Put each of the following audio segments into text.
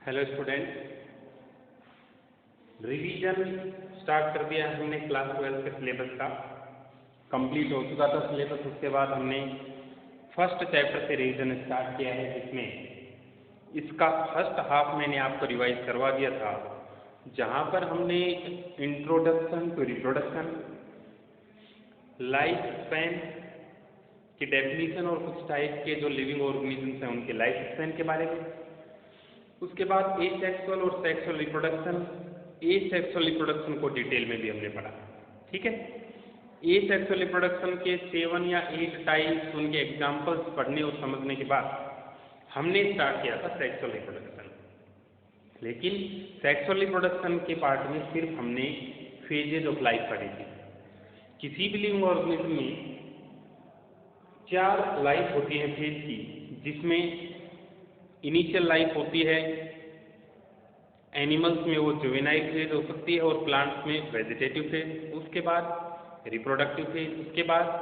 Hello student, revision start कर दिया हमने क्लास 12 के सिलेबस का। कंप्लीट हो चुका था सिलेबस। उसके बाद हमने फर्स्ट चैप्टर से रिवीजन स्टार्ट किया है, जिसमें इसका फर्स्ट हाफ मैंने आपको रिवाइज करवा दिया था, जहाँ पर हमने introduction to reproduction, life span की डेफिनेशन और कुछ टाइप के जो लिविंग ऑर्गेनिजम्स हैं उनके लाइफ स्पैन के बारे में। उसके बाद एसेक्सुअल और सेक्सुअल रिप्रोडक्शन, एसेक्सुअल रिप्रोडक्शन को डिटेल में भी हमने पढ़ा। ठीक है, एसेक्सुअल रिप्रोडक्शन के 7 या 8 टाइप्स, उनके एग्जांपल्स पढ़ने और समझने के बाद हमने स्टार्ट किया था सेक्सुअल रिप्रोडक्शन। लेकिन सेक्सुअल रिप्रोडक्शन के पार्ट में सिर्फ हमने फेजेज ऑफ लाइफ पढ़ी थी। किसी भी लिविंग ऑर्गेनिज्म में 4 लाइफ होती है फेज की, जिसमें इनिशियल लाइफ होती है, एनिमल्स में वो जुवेनाइल फेज हो सकती है और प्लांट्स में वेजिटेटिव फेज, उसके बाद रिप्रोडक्टिव फेज, उसके बाद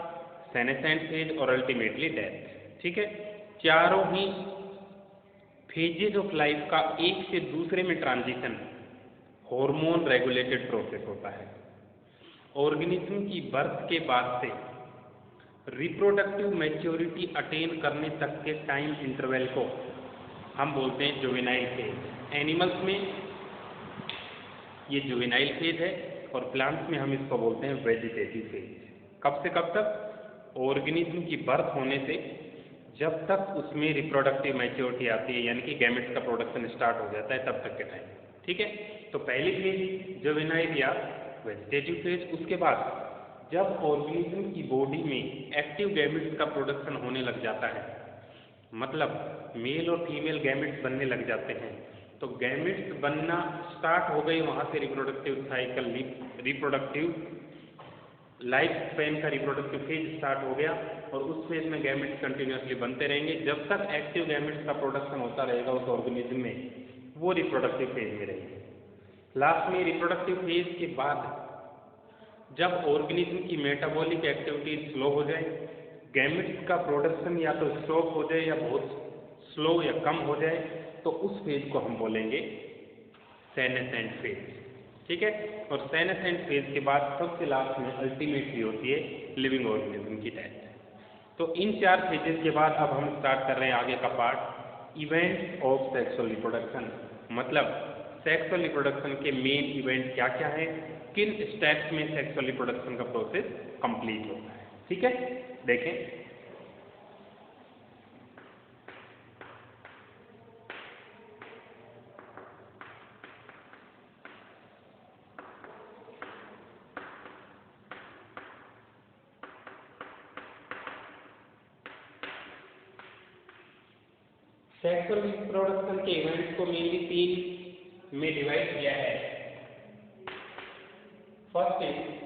सेनेसेंट फेज और अल्टीमेटली डेथ। ठीक है, चारों ही फेजेज ऑफ लाइफ का एक से दूसरे में ट्रांजिशन हार्मोन रेगुलेटेड प्रोसेस होता है। ऑर्गेनिज्म की बर्थ के बाद से रिप्रोडक्टिव मैच्योरिटी अटेन करने तक के टाइम इंटरवल को हम बोलते हैं जुवेनाइल फेज। एनिमल्स में ये जुवेनाइल फेज है और प्लांट्स में हम इसको बोलते हैं वेजिटेटिव फेज। कब से कब तक? ऑर्गेनिज्म की बर्थ होने से जब तक उसमें रिप्रोडक्टिव मैच्योरिटी आती है, यानी कि गैमेट्स का प्रोडक्शन स्टार्ट हो जाता है, तब तक के टाइम। ठीक है, तो पहली फेज जुवेनाइल या वेजिटेटिव फेज। उसके बाद जब ऑर्गेनिज्म की बॉडी में एक्टिव गैमेट्स का प्रोडक्शन होने लग जाता है, मतलब मेल और फीमेल गैमेट्स बनने लग जाते हैं, तो गैमेट्स बनना स्टार्ट हो गई, वहाँ से reproductive cycle, reproductive life span का रिप्रोडक्टिव फेज स्टार्ट हो गया और उस फेज में गैमेट्स कंटिन्यूसली बनते रहेंगे। जब तक एक्टिव गैमेट्स का प्रोडक्शन होता रहेगा उस ऑर्गेनिज्म में, वो रिप्रोडक्टिव फेज में रहेगी। लास्ट में रिप्रोडक्टिव फेज के बाद जब ऑर्गेनिज्म की मेटाबॉलिक एक्टिविटी स्लो हो जाए, गैमेट्स का प्रोडक्शन या तो स्टॉप हो जाए या बहुत स्लो या कम हो जाए, तो उस फेज को हम बोलेंगे सेनेसेंट फेज। ठीक है, और सेनेसेंट फेज के बाद सबसे लास्ट में अल्टीमेटली होती है लिविंग ऑर्गेनिज्म की डेथ। तो इन 4 फेजेस के बाद अब हम स्टार्ट कर रहे हैं आगे का part, events of sexual reproduction. मतलब सेक्सुअल रिप्रोडक्शन के मेन इवेंट क्या क्या है, किन स्टेप्स में सेक्सुअल रिप्रोडक्शन का प्रोसेस कंप्लीट होता है। ठीक है, देखें। सेक्सुअल रिप्रोडक्शन के इवेंट्स को मेनली 3 में डिवाइड किया है। First is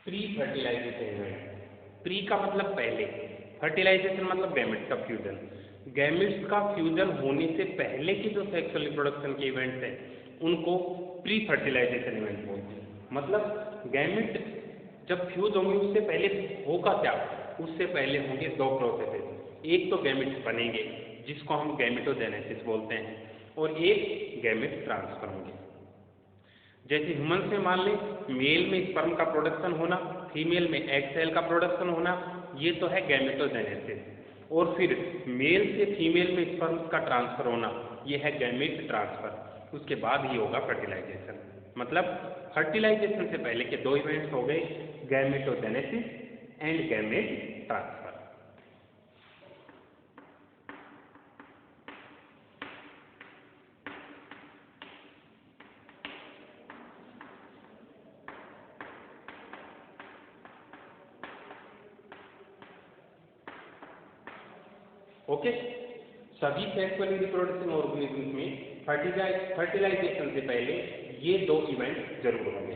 pre fertilisation event. Pre का मतलब पहले, फर्टिलाइजेशन मतलब गैमेट्स का फ्यूजन। गैमेट्स का फ्यूजन होने से पहले के जो सेक्सुअल रिप्रोडक्शन के इवेंट्स हैं उनको प्री फर्टिलाइजेशन इवेंट बोलते हैं। मतलब गैमेट जब फ्यूज होंगे उससे पहले होगा क्या, उससे पहले होंगे 2 प्रोसेसेस। एक तो गैमेट्स बनेंगे जिसको हम गैमेटोजेनेसिस बोलते हैं, और एक गैमेट ट्रांसफर होंगे। जैसे ह्यूमन्स में मान लें, मेल में स्पर्म का प्रोडक्शन होना, फीमेल में एग सेल का प्रोडक्शन होना, ये तो है गैमेटोजेनेसिस। और फिर मेल से फीमेल में स्पर्म का ट्रांसफर होना, ये है गैमेट ट्रांसफर। उसके बाद ही होगा फर्टिलाइजेशन। मतलब फर्टिलाइजेशन से पहले के 2 इवेंट्स हो गए, gametogenesis and gamete transfer. Okay, सभी सेक्सुअल रिप्रोडक्शन ऑर्गेनिज्म में फर्टिलाइजेशन से पहले ये 2 इवेंट जरूर होंगे।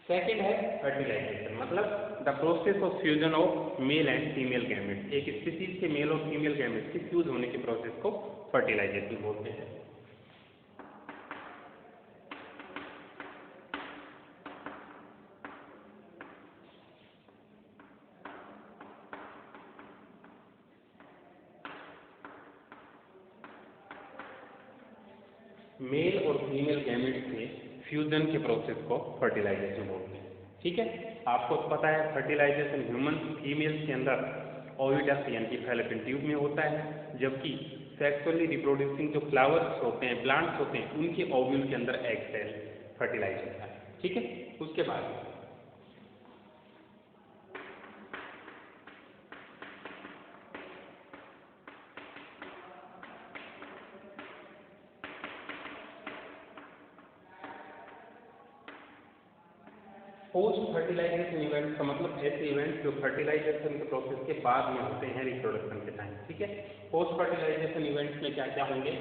सेकेंड है फर्टिलाइजेशन, मतलब the process of fusion of male and female gametes, एक स्पीसीज के मेल और फीमेल गैमेट्स के फ्यूज होने के प्रोसेस को फर्टिलाइजेशन बोलते हैं। मेल और फीमेल गैमेट्स के फ्यूजन के प्रोसेस को फर्टिलाइजेशन बोलते हैं। ठीक है, आपको पता है फर्टिलाइजेशन ह्यूमन फीमेल्स के अंदर ओविडक्ट यानी कि फैलोपियन ट्यूब में होता है, जबकि सेक्सुअली रिप्रोड्यूसिंग जो फ्लावर्स होते हैं, प्लांट्स होते हैं, उनके ओव्यूल के अंदर एग सेल फर्टिलाइज होता है। ठीक है, उसके बाद पोस्ट फर्टिलाइजेशन इवेंट का मतलब ऐसे इवेंट जो फर्टिलाइजेशन के प्रोसेस के बाद में होते हैं रिप्रोडक्शन के टाइम। ठीक है, पोस्ट फर्टिलाइजेशन इवेंट्स में क्या क्या होंगे?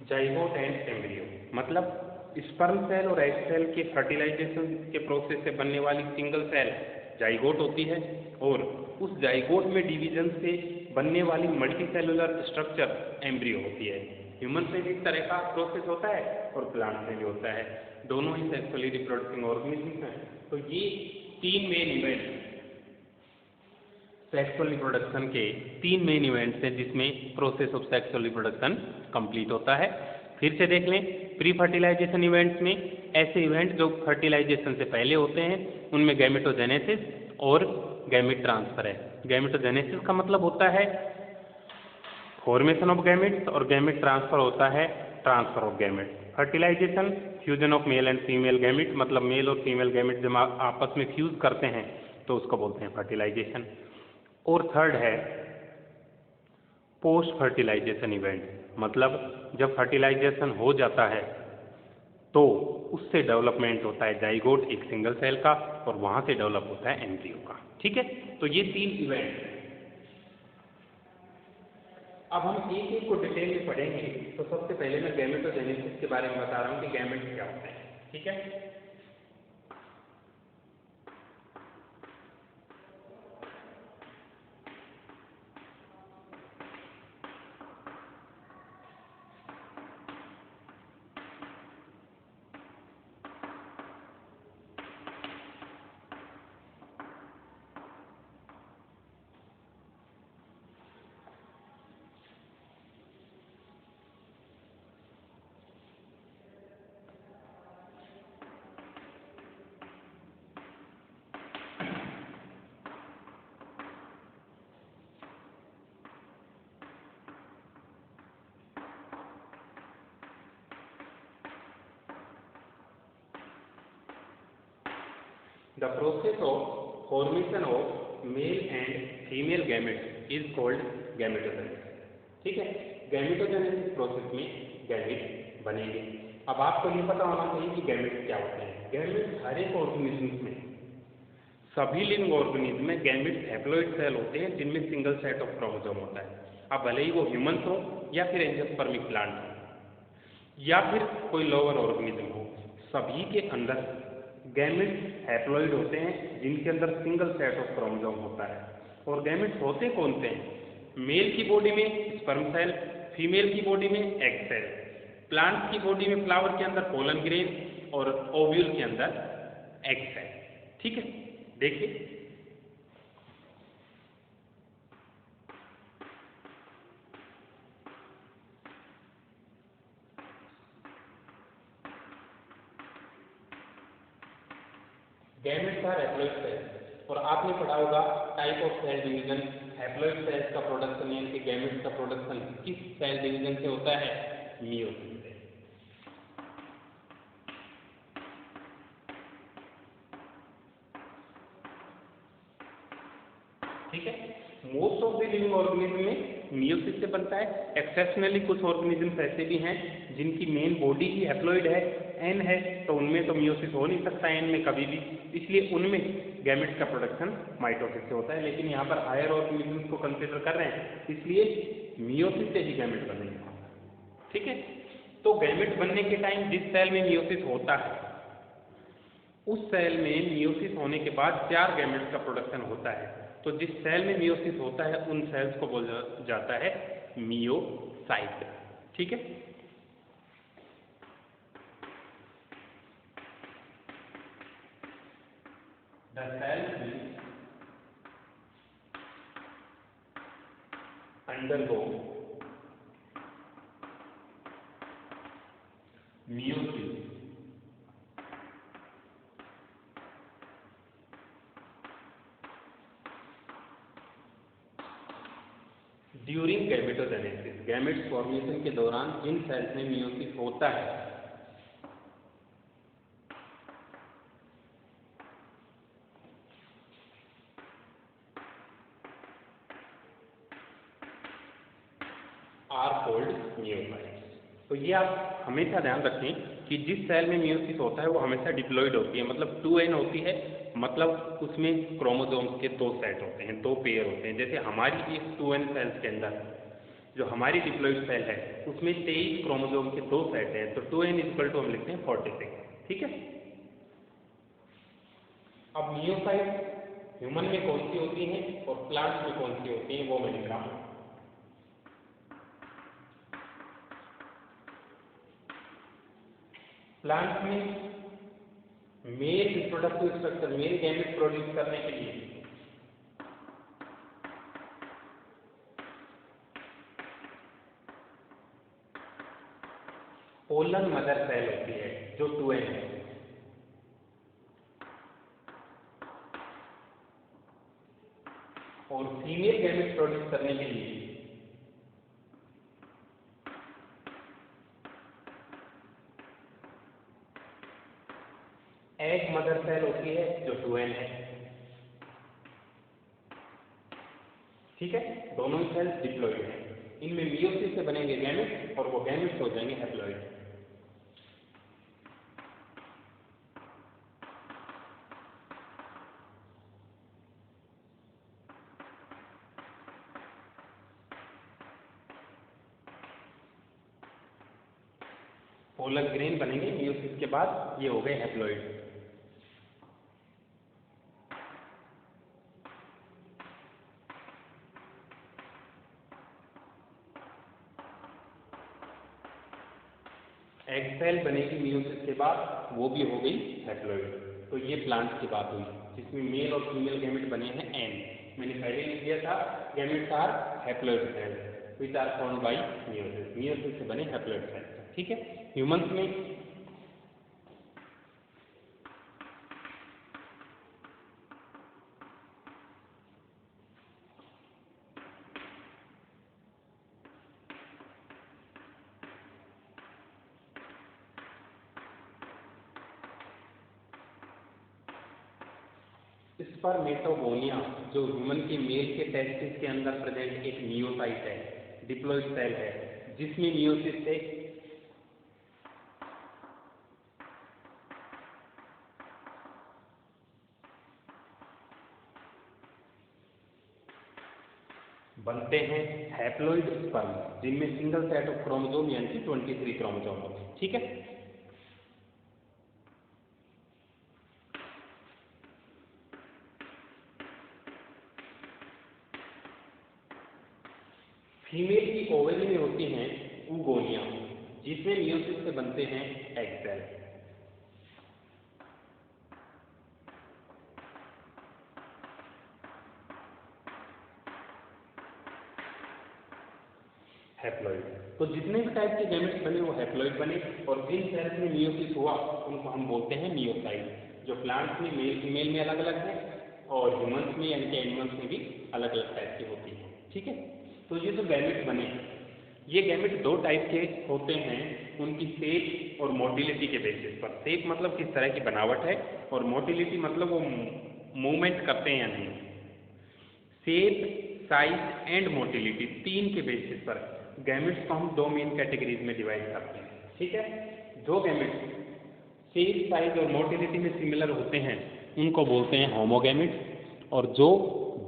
जाइगोट एंड एम्ब्रियो, मतलब स्पर्म सेल और एग सेल के फर्टिलाइजेशन के प्रोसेस से बनने वाली सिंगल सेल जाइगोट होती है, और उस जाइगोट में डिवीजन से बनने वाली मल्टीसेलुलर स्ट्रक्चर एम्ब्रियो होती है। ह्यूमन से भी इस तरह का प्रोसेस होता है और प्लांट में भी होता है, दोनों ही सेक्सुअली रिप्रोडक्टिंग ऑर्गेनिज्म हैं। तो ये तीन मेन इवेंट सेक्सुअल रिप्रोडक्शन के तीन मेन इवेंट्स हैं जिसमें process of sexual reproduction complete होता है। फिर से देख लें, प्री फर्टिलाइजेशन इवेंट्स में ऐसे इवेंट जो फर्टिलाइजेशन से पहले होते हैं उनमें गैमेटोजेनेसिस और गैमेट ट्रांसफर है। गैमेटोजेनेसिस का मतलब होता है फॉर्मेशन ऑफ गैमेट्स और गैमेट ट्रांसफर होता है transfer of gamete. Fertilisation fusion of male and female gamete, मतलब मेल और फीमेल गैमेट जब आपस में फ्यूज करते हैं तो उसको बोलते हैं फर्टिलाइजेशन। और थर्ड है पोस्ट फर्टिलाइजेशन इवेंट, मतलब जब फर्टिलाइजेशन हो जाता है तो उससे डेवलपमेंट होता है जाइगोट एक सिंगल सेल का, और वहां से डेवलप होता है एम्ब्रियो का। ठीक है, तो ये तीन इवेंट। अब हम एक एक को डिटेल में पढ़ेंगे। तो सबसे पहले मैं गैमेटोजेनेसिस के बारे में बता रहा हूँ कि गैमेट्स क्या होते हैं। ठीक है, the process of formation of male and female gametes is called gametogenesis। ठीक है, गैमेटोजेनेसिस प्रोसेस में गैमेट बनेंगे। अब आपको ये पता होना चाहिए कि गैमेट्स क्या होते हैं। गैमेट्स हर एक ऑर्गेनिज्म में, सभी लिविंग ऑर्गेनिज्म में गैमेट्स हैप्लॉइड सेल होते हैं जिनमें सिंगल सेट ऑफ क्रोमोसोम होता है। अब भले ही वो ह्यूमन्स हो या फिर एंजियोस्पर्मिक प्लांट हो या फिर कोई लोअर ऑर्गेनिज्म हो, सभी के अंदर गैमेट्स हैप्लॉइड होते हैं जिनके अंदर सिंगल सेट ऑफ क्रोमोसोम होता है। और गैमेट्स होते कौन से हैं? मेल की बॉडी में स्पर्म सेल, फीमेल की बॉडी में एग सेल, प्लांट की बॉडी में फ्लावर के अंदर पोलन ग्रेन और ओव्यूल के अंदर एग सेल। ठीक है, देखिए गैमेट्स आर हैप्लॉइड सेल्स, और आपने पढ़ा होगा type of cell division. Haploid cells का प्रोडक्शन यानी कि गैमेट्स का प्रोडक्शन किस सेल डिवीजन से होता है? मियोसिस से। ठीक है, most of the living organism में मियोसिस से बनता है। एक्सेप्शनली कुछ ऑर्गेनिज्म ऐसे भी हैं जिनकी मेन बॉडी ही हैप्लॉइड है, एन है, तो उनमें तो मियोसिस हो नहीं सकता एन में कभी भी, इसलिए उनमें गैमेट्स का प्रोडक्शन माइटोसिस से होता है। लेकिन यहाँ पर हायर ऑर्गेनिज्म को कंसिडर कर रहे हैं, इसलिए मियोसिस से ही गैमेट बनेगा। ठीक है, तो गैमेट बनने के टाइम जिस सेल में मियोसिस होता है उस सेल में मियोसिस होने के बाद 4 गैमेट्स का प्रोडक्शन होता है। तो जिस सेल में मियोसिस होता है उन सेल्स को बोला जाता है मियोसाइट। ठीक है, the cell will undergo meiosis during gametogenesis. Gametes formation के दौरान जिन सेल्स में मियोसिस होता है आर कॉल्ड मियोसाइट्स। तो ये आप हमेशा ध्यान रखें कि जिस सेल में मियोसिस होता है वो हमेशा डिप्लॉइड होती है, मतलब 2n होती है, मतलब उसमें क्रोमोसोम्स के 2 सेट होते हैं, 2 पेयर होते हैं। जैसे हमारी इस 2n सेल्स के अंदर जो हमारी डिप्लॉइड सेल है उसमें 23 क्रोमोसोम के 2 सेट हैं, तो 2n इक्वल टू हम लिखते हैं 46। ठीक है, अब मियोसाइट ह्यूमन में कौन सी होती हैं और प्लांट्स में कौन सी होती हैं वो मैं लिख रहा हूँ। प्लांट में male reproductive structure, male gamete produce करने के लिए पोलन मदर सेल होती है जो 2n है, और फीमेल गैमेट प्रोड्यूस करने के लिए एग मदर सेल होती है जो 2n है। ठीक है, दोनों ही सेल्स डिप्लॉइड हैं, इनमें मियोसिस से बनेंगे गैमेट और वो गैमेट्स हो जाएंगे हैप्लॉइड। पोलर ग्रेन बनेंगे मियोसिस के बाद, ये हो गए हैप्लॉइड। एग सेल बनेगी मियोसिस के बाद, वो भी हो गई हैप्लॉइड। तो ये प्लांट्स की बात हुई जिसमें मेल और फीमेल गैमेट बने हैं एन। मैंने पहले लिख दिया था gametes are haploid cells which are formed by meiosis, meiosis से बने हैप्लॉइड सेल्स। ठीक है, ह्यूमंस में स्पर्मेटोगोनिया जो ह्यूमन के मेल के टेस्टिस के अंदर प्रेजेंट एक मियोसाइट है, डिप्लॉइड सेल है, जिसमें मियोसिस से बनते हैं हैप्लॉइड स्पर्म जिनमें सिंगल सेट ऑफ क्रोमोसोम यानी कि 23 क्रोमोसोम होते हैं। ठीक है, फीमेल की ओवरी में होती हैं oogonia जिसमें मियोसिस से बनते हैं एग सेल। हैप्लॉइड, तो जितने भी टाइप के गैमेट्स बने वो हैप्लॉइड बने, और जिन सेल्स में मियोसिस हुआ उनको हम बोलते हैं मियोसाइट। जो प्लांट्स में मेल फीमेल में अलग अलग है और ह्यूमंस में यानी कि एनिमल्स में भी अलग अलग टाइप की होती है। ठीक है, तो ये जो गैमेट्स बने ये गैमेट 2 टाइप के होते हैं उनकी शेप और मोटिलिटी के बेसिस पर। शेप मतलब किस तरह की बनावट है और मोटिलिटी मतलब वो मूवमेंट करते हैं या नहीं। शेप साइज एंड मोटिलिटी, तीन के बेसिस पर गैमेट्स को हम दो मेन कैटेगरीज में डिवाइड करते हैं। ठीक है, जो गैमेट्स सेम साइज और मोटिलिटी में सिमिलर होते हैं उनको बोलते हैं होमोगैमेट्स, और जो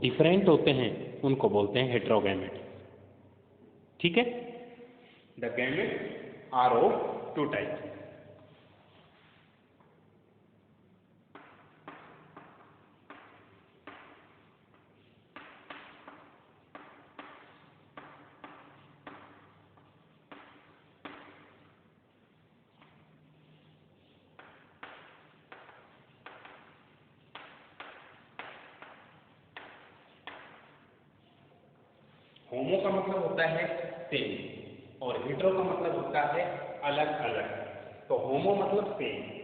डिफरेंट होते हैं उनको बोलते हैं हेटेरोगैमेट्स। ठीक है, the gametes are of two types. Homo का मतलब होता है सेम और हेटेरो का मतलब होता है अलग अलग। तो होमो मतलब सेम,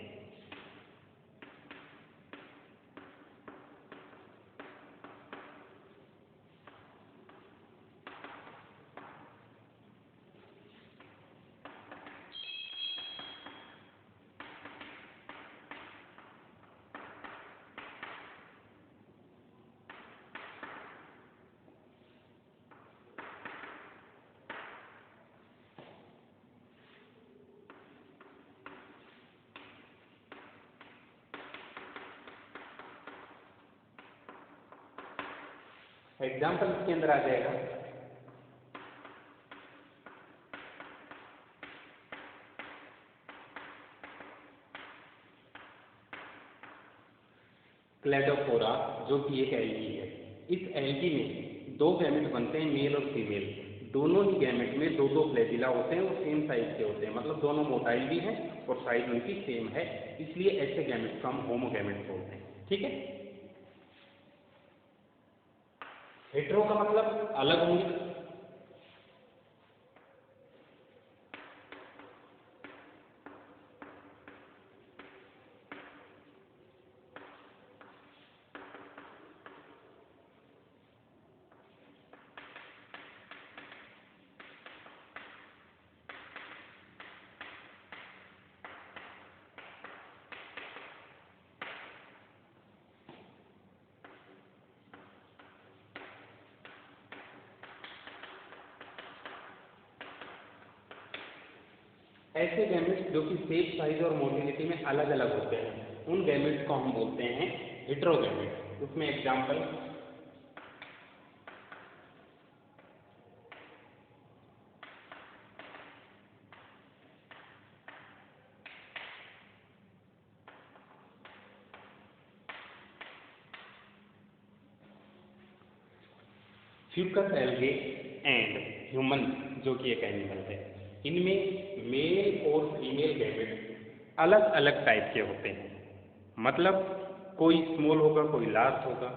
एग्जाम्पल इसके अंदर आ जाएगा। क्लेडोफोरा जो कि एक एल्गी है, इस एल्गी में दो गैमेट बनते हैं, मेल और फीमेल। दोनों ही गैमेट में दो दो फ्लैजिला होते हैं और सेम साइज के होते हैं, मतलब दोनों मोटाइल भी हैं और साइज उनकी सेम है, इसलिए ऐसे गैमेट को हम होमोगैमेट बोलते हैं। ठीक है, हेटेरो का मतलब अलग होंगे, ऐसे गैमेट्स जो कि शेप, साइज और मोटिलिटी में अलग अलग होते हैं उन गैमेट्स को हम बोलते हैं हेटेरोगैमेट्स। उसमें example Fucus algae and human जो कि एक एनिमल है, इनमें मेल और फीमेल गैमेट अलग अलग टाइप के होते हैं। मतलब कोई स्मॉल होगा, कोई लार्ज होगा,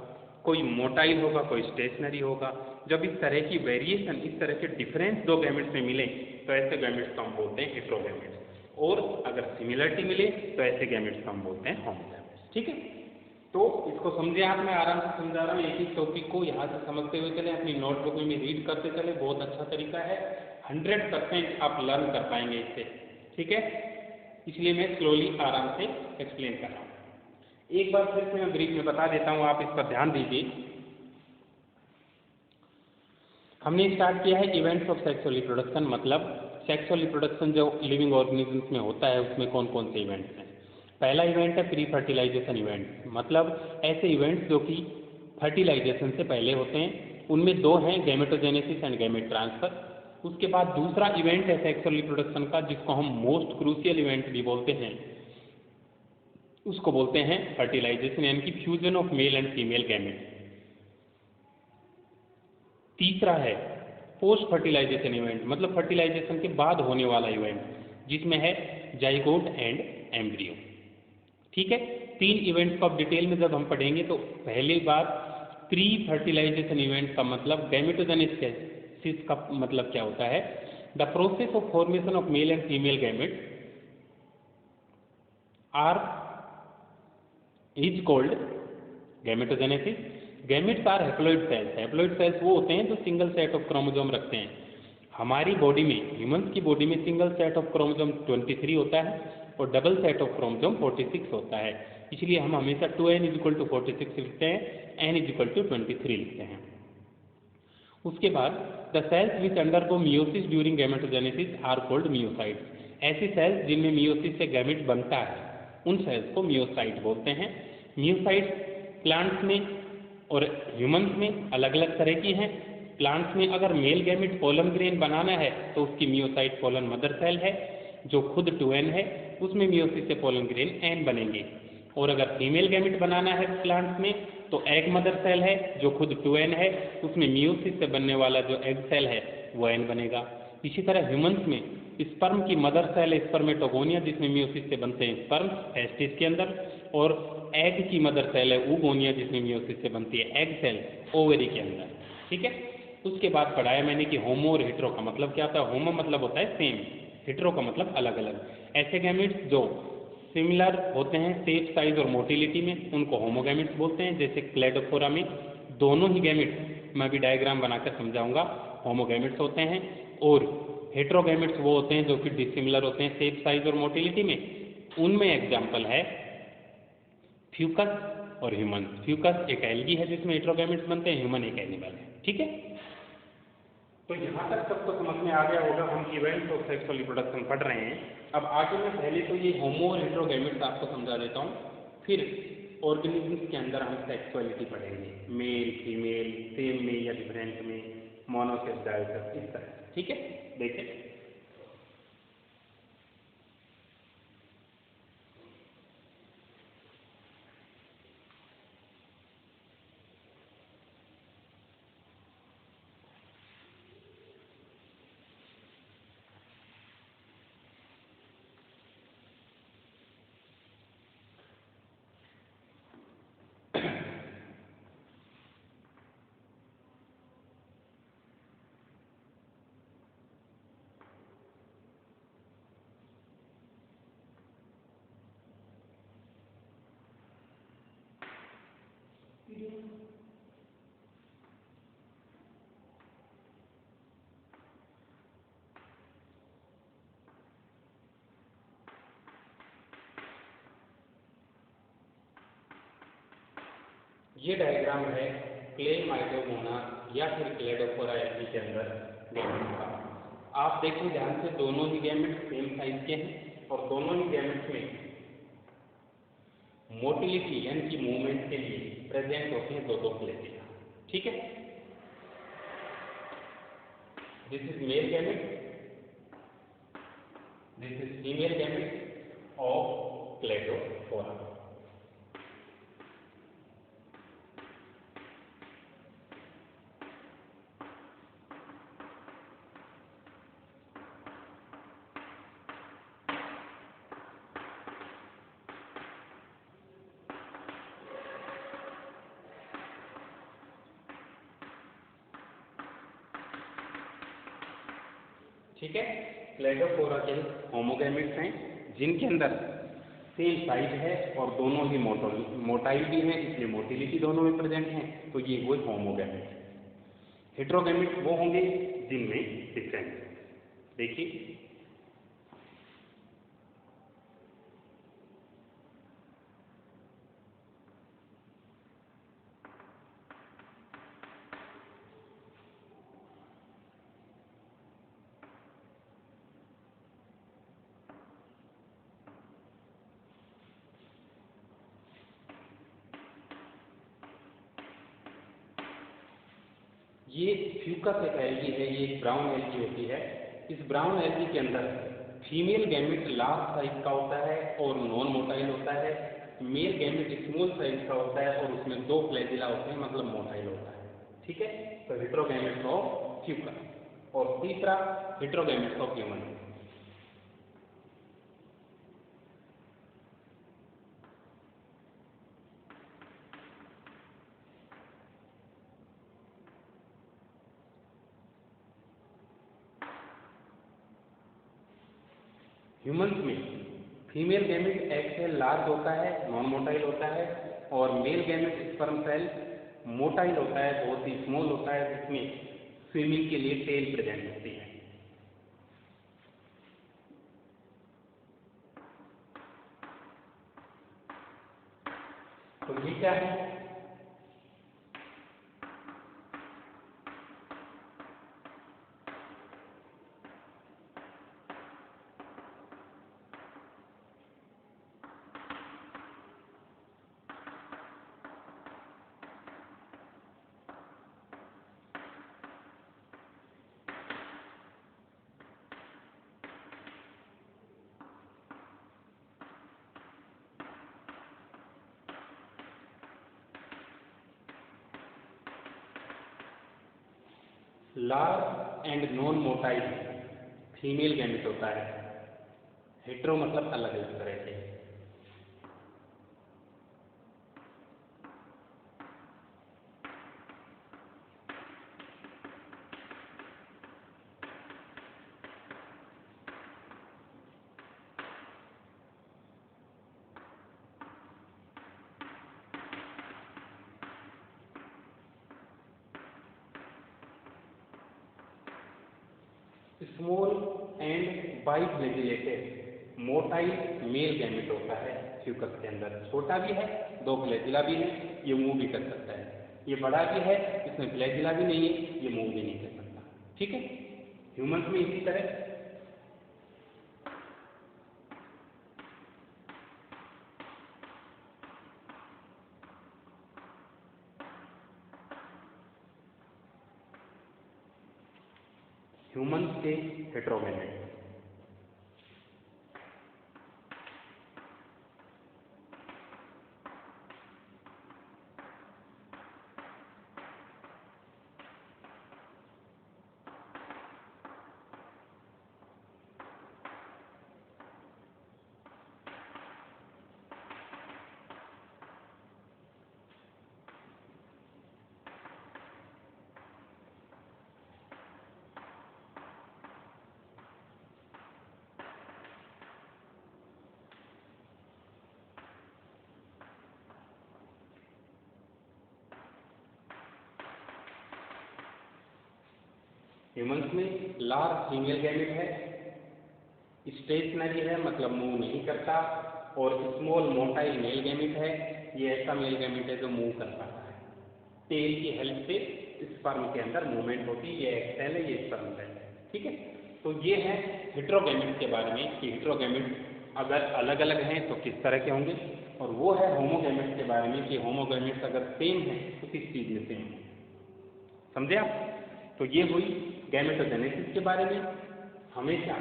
कोई मोटाइल होगा, कोई स्टेशनरी होगा। जब इस तरह की वेरिएशन, इस तरह के डिफरेंस दो गैमेट्स में मिले तो ऐसे गैमेट्स को हम बोलते हैं हेटेरोगैमेट्स, और अगर सिमिलरिटी मिले तो ऐसे गैमेट्स को हम बोलते हैं होमोगैमेट्स। ठीक है, तो इसको समझे आप, मैं आराम से समझा रहा हूँ, एक ही टॉपिक को यहाँ से समझते हुए चले, अपनी नोटबुक में रीड करते चले, बहुत अच्छा तरीका है, 100% आप लर्न कर पाएंगे इससे। ठीक है, इसलिए मैं स्लोली आराम से एक्सप्लेन कर रहा हूँ। एक बार फिर से मैं ब्रीफ में बता देता हूँ, आप इस पर ध्यान दीजिए। हमने स्टार्ट किया है इवेंट्स ऑफ सेक्सुअल रिप्रोडक्शन, मतलब सेक्सुअल रिप्रोडक्शन जो लिविंग ऑर्गेनिजम्स में होता है उसमें कौन कौन से इवेंट्स हैं। पहला इवेंट है प्री फर्टिलाइजेशन इवेंट, मतलब ऐसे इवेंट्स जो कि फर्टिलाइजेशन से पहले होते हैं। उनमें दो हैं, गैमेटोजेनेसिस एंड गैमेट ट्रांसफर। उसके बाद दूसरा इवेंट है सेक्सुअल रिप्रोडक्शन का, जिसको हम मोस्ट क्रूशियल इवेंट भी बोलते हैं, उसको बोलते हैं फर्टिलाइजेशन, यानी कि fusion of male and female gamete. तीसरा है पोस्ट फर्टिलाइजेशन इवेंट, मतलब फर्टिलाइजेशन के बाद होने वाला इवेंट, जिसमें है जाइगोट एंड एम्ब्रियो। ठीक है, तीन इवेंट्स को अब डिटेल में जब हम पढ़ेंगे तो पहली बात प्री फर्टिलाइजेशन इवेंट का मतलब गैमेटोजेनेसिस का मतलब क्या होता है। The process of formation of male and female gametes are is called gametogenesis. Gametes are haploid cells. Haploid cells वो होते हैं जो सिंगल सेट ऑफ क्रोमोसोम रखते हैं। हमारी बॉडी में, ह्यूमंस की बॉडी में सिंगल सेट ऑफ क्रोमोसोम 23 होता है और डबल सेट ऑफ क्रोमोसोम 46 होता है। इसलिए हम हमेशा 2n = 46 लिखते हैं, n = 23 लिखते हैं। उसके बाद the cells which undergo meiosis during gametogenesis are called meiocytes. ऐसी सेल्स जिनमें मियोसिस से गैमेट बनता है उन सेल्स को मियोसाइट बोलते हैं। मियोसाइट्स प्लांट्स में और ह्यूमंस में अलग अलग तरह की हैं। प्लांट्स में अगर मेल गैमेट पोलन ग्रेन बनाना है तो उसकी मियोसाइट पोलन मदर सेल है जो खुद 2n है, उसमें मियोसिस से पोलन ग्रेन n बनेंगे। और अगर फीमेल गैमेट बनाना है प्लांट्स में तो एग मदर सेल है जो खुद 2n है, उसमें मियोसिस से बनने वाला जो एग सेल है वो n बनेगा। इसी तरह ह्यूमंस में स्पर्म की मदर सेल है स्पर्मेटोगोनिया जिसमें मियोसिस से बनते हैं स्पर्म टेस्टिस के अंदर, और एग की मदर सेल है oogonia जिसमें मियोसिस से बनती है एग सेल ओवरी के अंदर। ठीक है, उसके बाद पढ़ाया मैंने कि होमो और हेट्रो का मतलब क्या होता है। होमो मतलब होता है सेम, हेट्रो का मतलब अलग अलग। ऐसे गैमेट्स जो सिमिलर होते हैं शेप साइज और मोटिलिटी में उनको होमोगैमेट्स बोलते हैं। जैसे क्लेडोफोरा में दोनों ही गैमेट्स, मैं भी डायग्राम बनाकर समझाऊंगा, होमोगैमेट्स होते हैं। और हेट्रोगैमेट्स वो होते हैं जो कि डिसिमिलर होते हैं शेप साइज और मोटिलिटी में। उनमें एग्जाम्पल है फ्यूकस और ह्यूमन। फ्यूकस एक एल्गी है जिसमें हेट्रोगैमेट्स बनते हैं, ह्यूमन एक एनिमल है। ठीक है, तो यहाँ तक सबको समझ में आ गया होगा, हम इवेंट्स ऑफ सेक्सुअल रिप्रोडक्शन पढ़ रहे हैं। अब आगे मैं पहले तो ये होमो और हेट्रोगैमेट्स आपको समझा देता हूँ, फिर ऑर्गेनिज्म्स के अंदर हम सेक्सुअलिटी पढ़ेंगे, मेल फीमेल, सेम में या डिफरेंट में, मोनोसेक्स डायोसेक्स, इस तरह। ठीक है, देखिए ये डायग्राम है क्लेमाइडोमोना या फिर क्लेडोफोरा एल्गी के अंदर गैमेट्स का। आप देखो ध्यान से, दोनों ही गैमेट्स सेम साइज के हैं और दोनों ही गैमेट्स में मोटिलिटी यानी कि मूवमेंट के लिए प्रेजेंट होते हैं दो दो प्लेटिया। ठीक है, this is male gamete, this is female gamete of Cladophora. ठीक है, क्लेडोफोरा के होमोगैमेट्स हैं जिनके अंदर सेम साइज है और दोनों ही मोटाइल भी हैं, इसलिए मोटिलिटी दोनों में प्रेजेंट है, तो ये वो होमोगैमेट। हेट्रोगैमेट वो होंगे जिनमें डिफरेंस। देखिए ये फ्यूकस एक एल्गी है, ये एक ब्राउन एल्गी होती है। इस ब्राउन एल्गी के अंदर फीमेल गैमेट लार्ज साइज का होता है और नॉन मोटाइल होता है। मेल गैमेट स्मॉल साइज का होता है और उसमें दो फ्लैजिला होते हैं, मतलब मोटाइल होता है। ठीक है, तो हेट्रोगैमेट्स ऑफ फ्यूकस। और तीसरा हेट्रोगैमेट्स ऑफ ह्यूमन। ह्यूमंस में female gamete egg cell large होता है, नॉन मोटाइल होता है, और male gamete sperm cell motile होता है, बहुत ही स्मॉल होता है, जिसमें स्विमिंग के लिए टेल प्रेजेंट होती है। तो ये क्या है, large and non motile female gamete होता है। हेट्रो मतलब अलग अलग तरह के। Small and biflagellated motile male gamete होता है फ्यूकस के अंदर। छोटा भी है, दो फ्लैजिला भी है, ये मूव भी कर सकता है। ये बड़ा भी है, इसमें फ्लैजिला भी नहीं है, ये मूव भी नहीं कर सकता। ठीक है, ह्यूमंस में इसी तरह। ह्यूमंस के हेट्रोगैमेट। ह्यूमंस में लार्ज फीमेल गैमेट है, स्टेशनरी है मतलब मूव नहीं करता, और स्मॉल मोटाइल मेल गैमेट है। ये ऐसा मेल गैमेट है जो मूव कर पाता है। टेल की हेल्प से स्पर्म के अंदर मूवमेंट होती है। ये एक सेल है, ये स्पर्म सेल है। ठीक है, तो ये है हेट्रोगैमेट के बारे में कि हेट्रोगैमेट अगर अलग अलग हैं तो किस तरह के होंगे, और वो है होमोगैमेट के बारे में कि होमोगैमेट्स अगर सेम है तो किस चीज़ में सेम है। समझे आप? तो ये हुई गैमेटोजेनेसिस के बारे में। हमेशा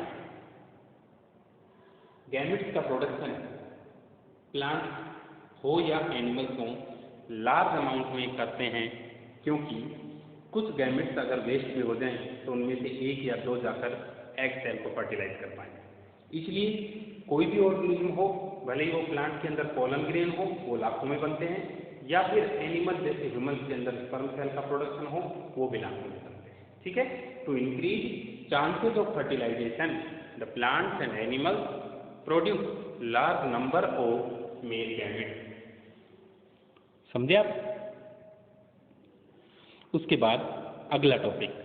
गैमेट्स का प्रोडक्शन प्लांट हो या एनिमल्स हो लार्ज अमाउंट में करते हैं, क्योंकि कुछ गैमेट्स अगर वेस्ट भी हो जाएं तो उनमें से एक या दो जाकर एग सेल को फर्टिलाइज कर पाएं। इसलिए कोई भी ऑर्गेनिज्म हो, भले ही वो प्लांट के अंदर पोलन ग्रेन हो, वो लाखों में बनते हैं, या फिर एनिमल जैसे ह्यूमन्स के अंदर स्पर्म सेल का प्रोडक्शन हो, वो भी लाखों में बनते हैं। ठीक है, to increase chances of fertilisation the plants and animals produce large number of male gamete. समझे आप? उसके बाद अगला टॉपिक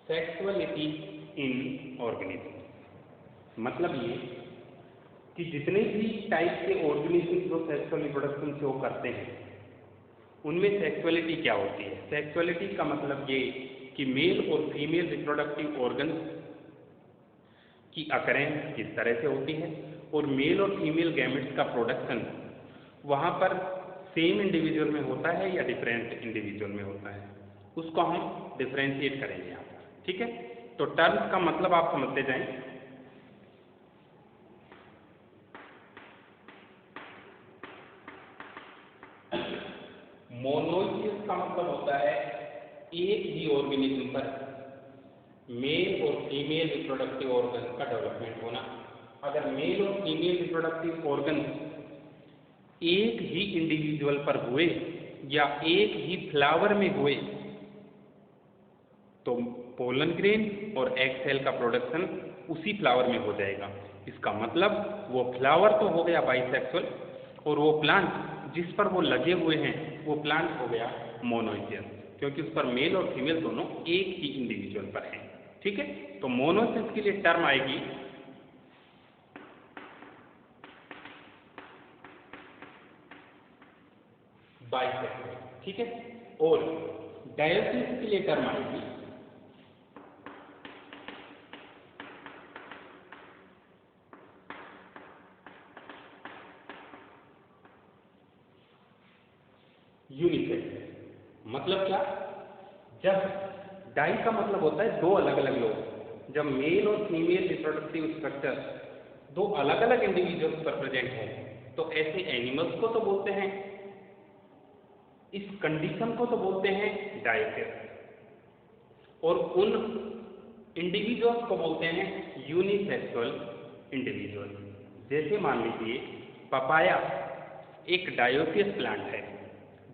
सेक्सुअलिटी इन ऑर्गेनिज्म। मतलब ये कि जितने भी टाइप के ऑर्गेनिज्म जो सेक्सुअल रिप्रोडक्शन शो करते हैं उनमें सेक्सुअलिटी क्या होती है। सेक्सुअलिटी का मतलब ये कि मेल और फीमेल रिप्रोडक्टिव ऑर्गन की अकरेंस किस तरह से होती है, और मेल और फीमेल गैमेट्स का प्रोडक्शन वहाँ पर सेम इंडिविजुअल में होता है या डिफरेंट इंडिविजुअल में होता है, उसको हम डिफ्रेंशिएट करेंगे यहाँ पर। ठीक है, तो टर्म्स का मतलब आप समझते जाएं। मोनोइसियस का मतलब होता है एक ही ऑर्गेनिज्म पर मेल और फीमेल रिप्रोडक्टिव ऑर्गन का डेवलपमेंट होना। अगर मेल और फीमेल रिप्रोडक्टिव ऑर्गन एक ही इंडिविजुअल पर हुए या एक ही फ्लावर में हुए तो पोलन ग्रेन और एग सेल का प्रोडक्शन उसी फ्लावर में हो जाएगा। इसका मतलब वो फ्लावर तो हो गया बाइसेक्सुअल, और वो प्लांट जिस पर वो लगे हुए हैं वो प्लांट हो गया मोनोइसियस, क्योंकि उस पर मेल और फीमेल दोनों एक ही इंडिविजुअल पर हैं। ठीक है, तो मोनोइसियस के लिए टर्म आएगी बाइसेक्सुअल। ठीक है, और डायोसिस के लिए टर्म आएगी यूनिसेक्स मतलब क्या, जब डाई का मतलब होता है दो अलग अलग लोग, जब मेल और फीमेल रिप्रोडक्टिव स्ट्रक्चर दो अलग अलग इंडिविजुअल्स पर प्रेजेंट है तो ऐसे एनिमल्स को तो बोलते हैं, इस कंडीशन को तो बोलते हैं डायसेक्स, और उन इंडिविजुअल्स को बोलते हैं यूनिसेक्सुअल इंडिविजुअल। जैसे मान लीजिए पपाया एक डायोसियस प्लांट है।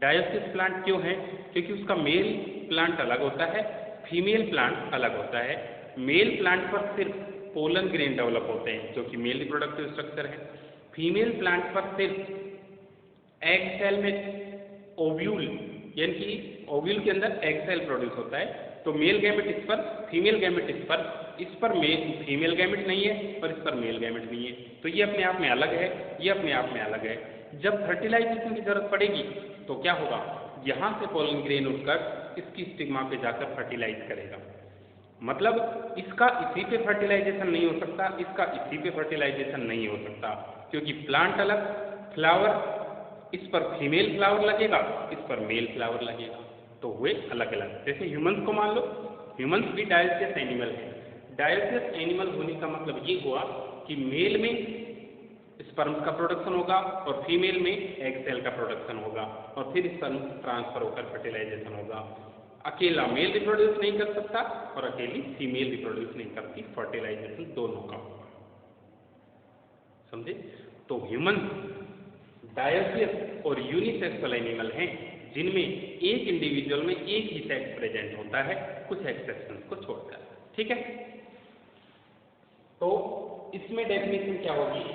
डायोसियस प्लांट क्यों है, क्योंकि उसका मेल प्लांट अलग होता है, फीमेल प्लांट अलग होता है। मेल प्लांट पर सिर्फ पोलन ग्रेन डेवलप होते हैं जो कि मेल रिप्रोडक्टिव स्ट्रक्चर है। फीमेल प्लांट पर सिर्फ एग सेल में ओव्यूल, यानी कि ओव्यूल के अंदर एग सेल प्रोड्यूस होता है, तो मेल गैमेट इस पर, फीमेल गैमेट इस पर फीमेल गैमेट नहीं है और इस पर मेल गैमेट नहीं है, तो ये अपने आप में अलग है, ये अपने आप में अलग है। जब फर्टिलाइजेशन की जरूरत पड़ेगी तो क्या होगा, यहाँ से पोलन ग्रेन उठकर इसकी स्टिग्मा पे जाकर फर्टिलाइज करेगा। मतलब इसका इसी पे फर्टिलाइजेशन नहीं हो सकता, इसका इसी पे फर्टिलाइजेशन नहीं हो सकता, क्योंकि प्लांट अलग, फ्लावर इस पर फीमेल फ्लावर लगेगा, इस पर मेल फ्लावर लगेगा, तो हुए अलग अलग। जैसे ह्यूमंस को मान लो, ह्यूमंस भी डायोसियस एनिमल है। डायोसियस एनिमल होने का मतलब ये हुआ कि मेल में स्पर्म का प्रोडक्शन होगा और फीमेल में एग सेल का प्रोडक्शन होगा और फिर स्पर्म ट्रांसफर होकर फर्टिलाइजेशन होगा। अकेला मेल रिप्रोड्यूस नहीं कर सकता और अकेली फीमेल रिप्रोड्यूस नहीं करती, फर्टिलाइजेशन दोनों का होगा। समझे? तो ह्यूमन डायोसियस और यूनिसेक्सुअल एनिमल हैं जिनमें एक इंडिविजुअल में एक ही सेक्स प्रेजेंट होता है, कुछ एक्सेप्शंस को छोड़कर। ठीक है, तो इसमें डेफिनेशन क्या होगी,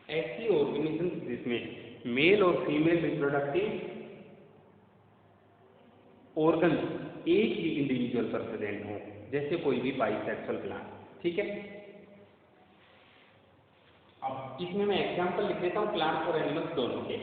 ऐसी ऑर्गेनिजम्स जिसमें मेल और फीमेल रिप्रोडक्टिव ऑर्गन एक ही इंडिविजुअल पर प्रेजेंट हो, जैसे कोई भी बाइसेक्सुअल प्लांट। ठीक है, अब इसमें मैं एग्जांपल लिख देता हूं प्लांट्स और एनिमल्स दोनों के।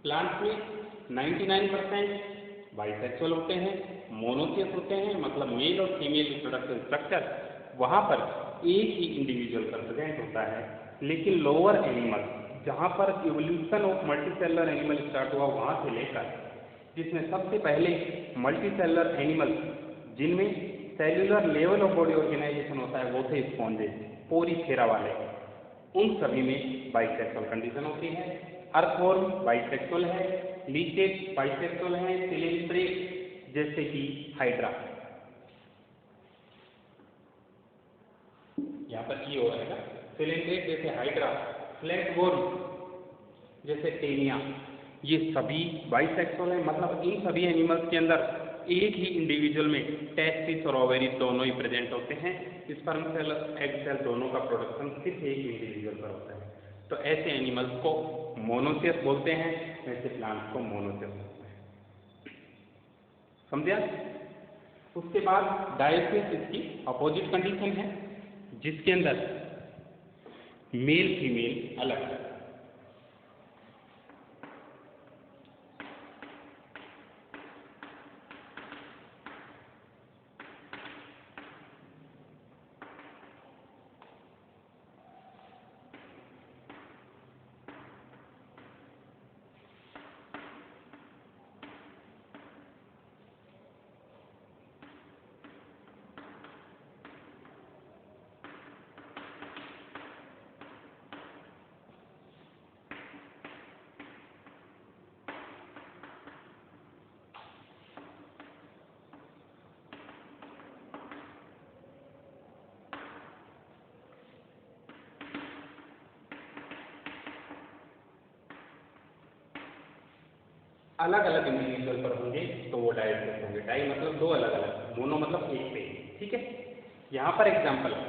प्लांट्स में 99% बाइसेक्सुअल होते हैं, मोनोसियस होते हैं, मतलब मेल और फीमेल रिप्रोडक्टिव स्ट्रक्चर वहाँ पर एक ही इंडिविजुअल पर प्रेजेंट होता है। लेकिन लोअर एनिमल जहाँ पर evolution of multicellular animal start हुआ वहाँ से लेकर जिसमें सबसे पहले मल्टीसेलुलर एनिमल जिनमें cellular level of body organisation होता है वो थे स्पॉन्जेस, पोरीफेरा वाले, उन सभी में बाइसेक्सुअल कंडीशन होती है। अर्थवॉर्म बाइसेक्सुअल है, लीचेस बाइसेक्सुअल है, सिलेंड्रेट जैसे कि हाइड्रा, यहाँ पर ये हो रहेगा, सिलेंड्रेट जैसे हाइड्रा, फ्लैटवर्म जैसे टेनिया, ये सभी बाइसेक्सुअल है। मतलब इन सभी एनिमल्स के अंदर एक ही इंडिविजुअल में टेस्टिस और ओवेरी दोनों ही प्रेजेंट होते हैं। स्पर्म सेल एग सेल दोनों का प्रोडक्शन सिर्फ एक इंडिविजुअल पर होता है। तो ऐसे एनिमल्स को मोनोसियस बोलते हैं, ऐसे प्लांट्स को मोनोसियस बोलते हैं। समझे? उसके बाद डायोसियस इसकी अपोजिट कंडीशन है जिसके अंदर मेल फीमेल अलग है। अलग अलग इंडिविजुअल पर होंगे तो वो डाइस्टेट होंगे। डाई मतलब दो अलग अलग, मोनो मतलब एक पे। ठीक है, यहाँ पर example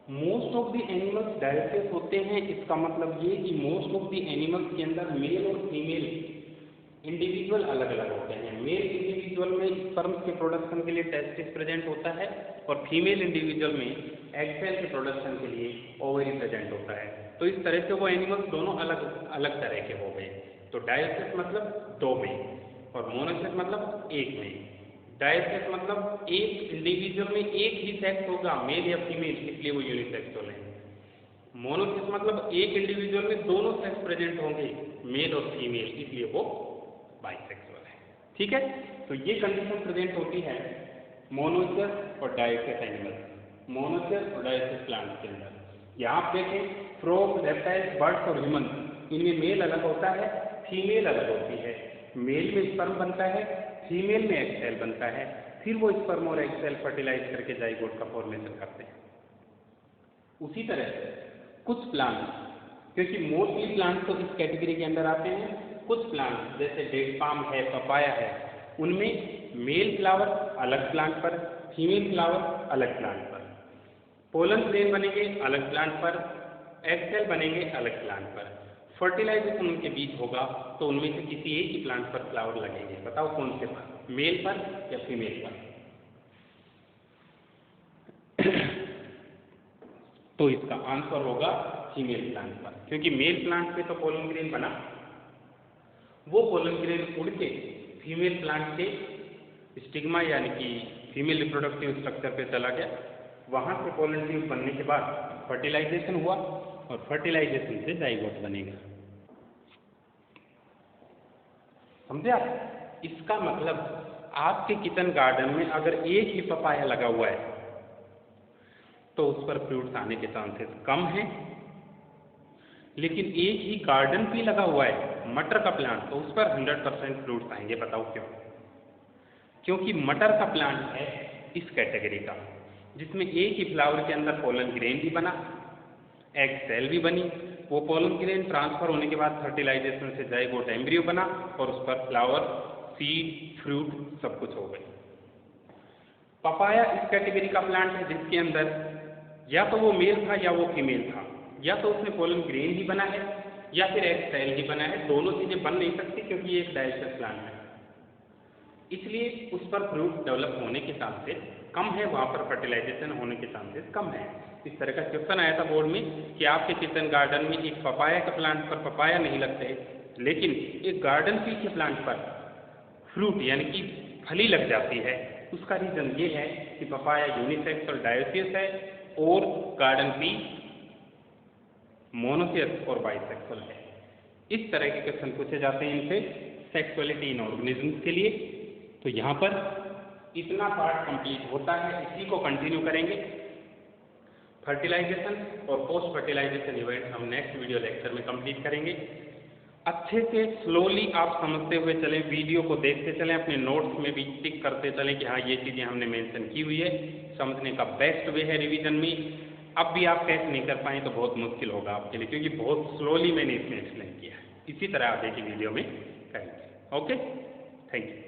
most of the animals diastase होते हैं। इसका मतलब ये कि मोस्ट ऑफ द एनिमल्स के अंदर मेल और फीमेल इंडिविजुअल अलग अलग होते हैं। मेल इंडिविजुअल में स्पर्म्स के प्रोडक्शन के लिए टेस्टिस प्रेजेंट होता है और फीमेल इंडिविजुअल में एग सेल के प्रोडक्शन के लिए ओवरी प्रेजेंट होता है। तो इस तरह से वो एनिमल्स दोनों अलग अलग तरह के हो गए। तो डायस्टेस मतलब दो में और मोनोसेक्स मतलब एक में। डायसेक्स मतलब एक इंडिविजुअल में एक ही सेक्स होगा, मेल या फीमेल, इसलिए वो यूनिसेक्सुअल है। मोनोसेक्स मतलब एक इंडिविजुअल में दोनों सेक्स प्रेजेंट होंगे, मेल और फीमेल, इसलिए वो बाइसेक्सुअल है। ठीक है, तो ये कंडीशन प्रेजेंट होती है मोनोसेक्स और डायसेक्स एनिमल्स, मोनोसेक्स और डायसेक्स प्लांट्स के अंदर। यहाँ आप देखें फ्रॉग, रेप्टाइल्स, बर्ड्स और ह्यूमन, इनमें मेल अलग होता है, फीमेल अलग होती है। मेल में स्पर्म बनता है, फीमेल में एग सेल बनता है, फिर वो स्पर्म और एग सेल फर्टिलाइज करके जाइगोट का फॉर्मेशन करते हैं। उसी तरह से कुछ प्लांट, क्योंकि मोस्टली प्लांट तो इस कैटेगरी के अंदर आते हैं, कुछ प्लांट जैसे डेट पाम है, पपाया है, उनमें मेल फ्लावर अलग प्लांट पर, फीमेल फ्लावर अलग प्लांट पर, पोलन ग्रेन बनेंगे अलग प्लांट पर, एग सेल बनेंगे अलग प्लांट पर। फर्टिलाइजेशन उनके बीच होगा तो उनमें से किसी एक ही प्लांट पर फ्लावर लगेंगे। बताओ कौन से पर, मेल पर या फीमेल पर? तो इसका आंसर होगा फीमेल प्लांट पर, क्योंकि मेल प्लांट पे तो पोलन ग्रेन बना, वो पोलन ग्रेन उड़ के फीमेल प्लांट के स्टिग्मा यानी कि फीमेल रिप्रोडक्टिव स्ट्रक्चर पे चला गया। वहां से पोलन ट्यूब बनने के बाद फर्टिलाइजेशन हुआ और फर्टिलाइजेशन से जाइगोट बनेगा। समझे आप? इसका मतलब आपके किचन गार्डन में अगर एक ही पपाया लगा हुआ है तो उस पर फ्रूट्स आने के चांसेस कम हैं, लेकिन एक ही गार्डन भी लगा हुआ है मटर का प्लांट तो उस पर 100% फ्रूट्स आएंगे। बताओ क्यों? क्योंकि मटर का प्लांट है इस कैटेगरी का जिसमें एक ही फ्लावर के अंदर पोलन ग्रेन भी बना, एग सेल भी बनी, वो पोलन ग्रेन ट्रांसफर होने के बाद फर्टिलाइजेशन से जाइगोट एम्ब्रियो बना और उस पर फ्लावर, सीड, फ्रूट सब कुछ हो गए। पपाया इस कैटेगरी का प्लांट है जिसके अंदर या तो वो मेल था या वो फीमेल था, या तो उसमें पोलन ग्रेन ही बना है या फिर एग सेल ही बना है। दोनों चीजें बन नहीं सकती क्योंकि ये एक डाइसियस प्लांट है, इसलिए उस पर फ्रूट डेवलप होने के चांसेस कम है, वहां पर फर्टिलाइजेशन होने के चांसेस कम है। इस तरह का क्वेश्चन आया था बोर्ड में कि आपके किचन गार्डन में एक पपाया के प्लांट पर पपाया नहीं लगते, लेकिन एक गार्डन पी के प्लांट पर फ्रूट यानी कि फली लग जाती है। उसका रीजन ये है कि पपाया यूनिसेक्स और डायोसियस है और गार्डन पी मोनोसियस और बाइसेक्सुअल है। इस तरह के क्वेश्चन पूछे जाते हैं इनसे सेक्सुअलिटी इन ऑर्गेनिजम्स के लिए। तो यहाँ पर इतना पार्ट कंप्लीट होता है, इसी को कंटिन्यू करेंगे। फर्टिलाइजेशन और पोस्ट फर्टिलाइजेशन इवेंट हम नेक्स्ट वीडियो लेक्चर में कंप्लीट करेंगे। अच्छे से स्लोली आप समझते हुए चलें, वीडियो को देखते चलें, अपने नोट्स में भी टिक करते चलें कि हाँ ये चीज़ें हमने मेंशन की हुई है। समझने का बेस्ट वे है रिवीजन में। अब भी आप कैच नहीं कर पाएँ तो बहुत मुश्किल होगा आपके लिए, क्योंकि बहुत स्लोली मैंने इसमें एक्सप्लेन किया है। इसी तरह आगे की वीडियो में करेंगे। Okay, thank you.